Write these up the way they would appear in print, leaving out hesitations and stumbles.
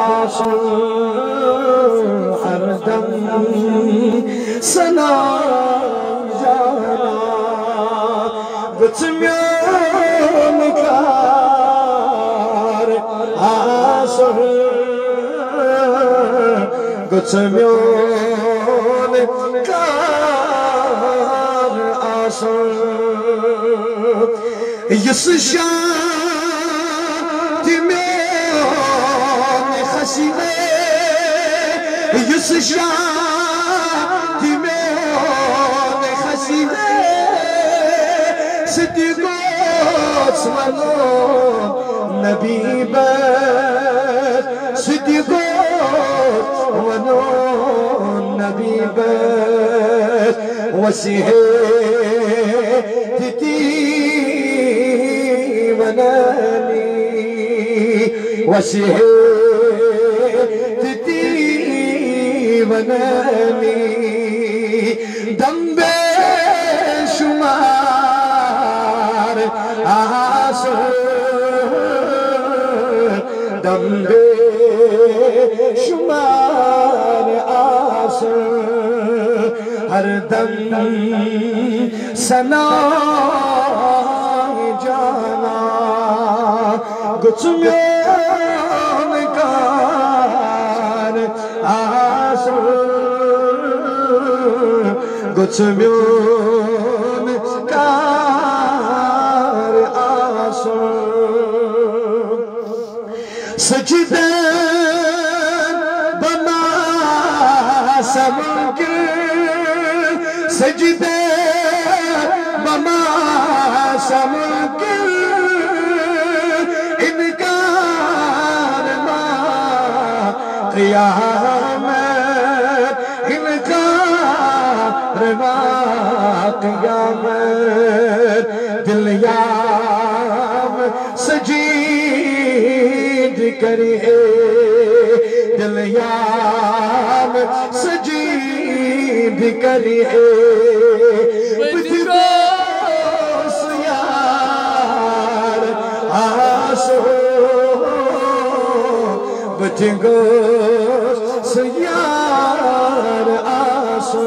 आंसू हरदम सना जाना गुत्म्योन कार आंसू गुत्म्योन कार आंसू यस शादी में खसीने यस शादी में खसीने सिद्दीक़ो वनो नबी बस सिद्दीक़ो वनो नबी बस वसीहे वसीहती वननी दम्बे शुमार आंसू दम्बे शुमार आंसू हर दम सना जाना गुत्म्योन कार आंसू गुत्म्योन कार आंसू सजदे बना सबके सजदे बना सबके क़यामत इनकार क़यामत दिल याम सजीद करे दिल याम सजीद करे यार आंसू बचेंगो यार आंसू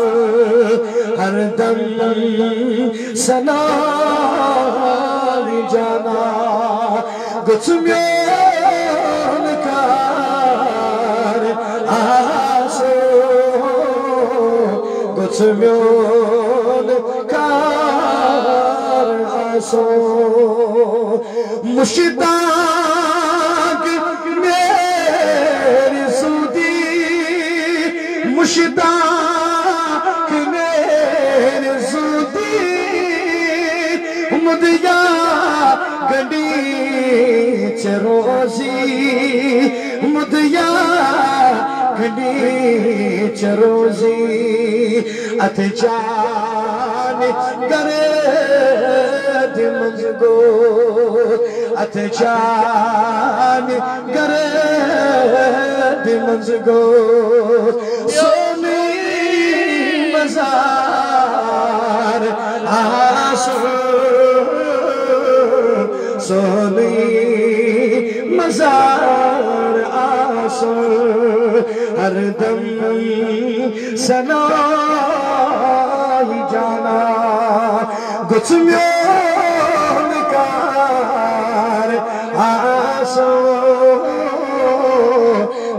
हर दम सना जाना गुत्म्योन कार आंसू गुत्म्योन कार आंसू मुश्ताक मुश्ताक मेरे ज़ुदी मुदिया गडी चरोजी मुदिया गडी चरोजी अथ जान करे दिमजगो अथ जान करे दिमजगो मज़ार आंसू सोनी मज़ार आंसू हर दम सना जाना गुत्म्योन कार आंसू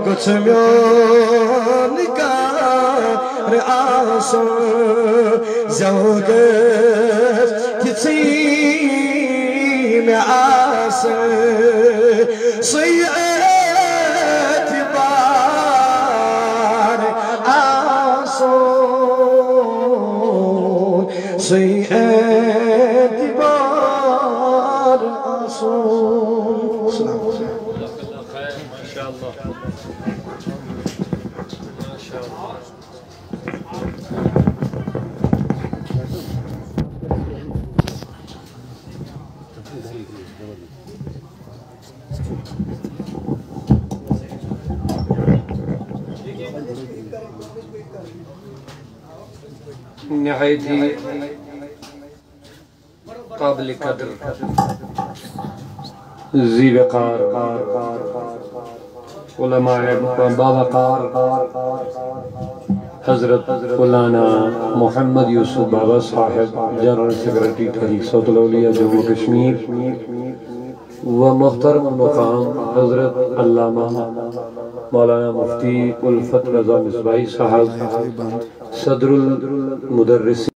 गुत्म्योन कार आंसू ज़ौगत किसी में आंसू सैयद बार आंसू सैयद बार आंसू माशाअल्लाह निहायती काबिल कदर ज़ी वक़ार उलमाए बावकार हजरत मौलाना मोहम्मद यूसुफ बाबा साहब जनरल सेक्रेटरी तहरीक औलिया जम्मू कश्मीर व मुहतरम मुकाम हजरत अल्लामा मौलाना मुफ्ती उल्फत रजा मिसबाही साहब सदरुल मुदर्रिस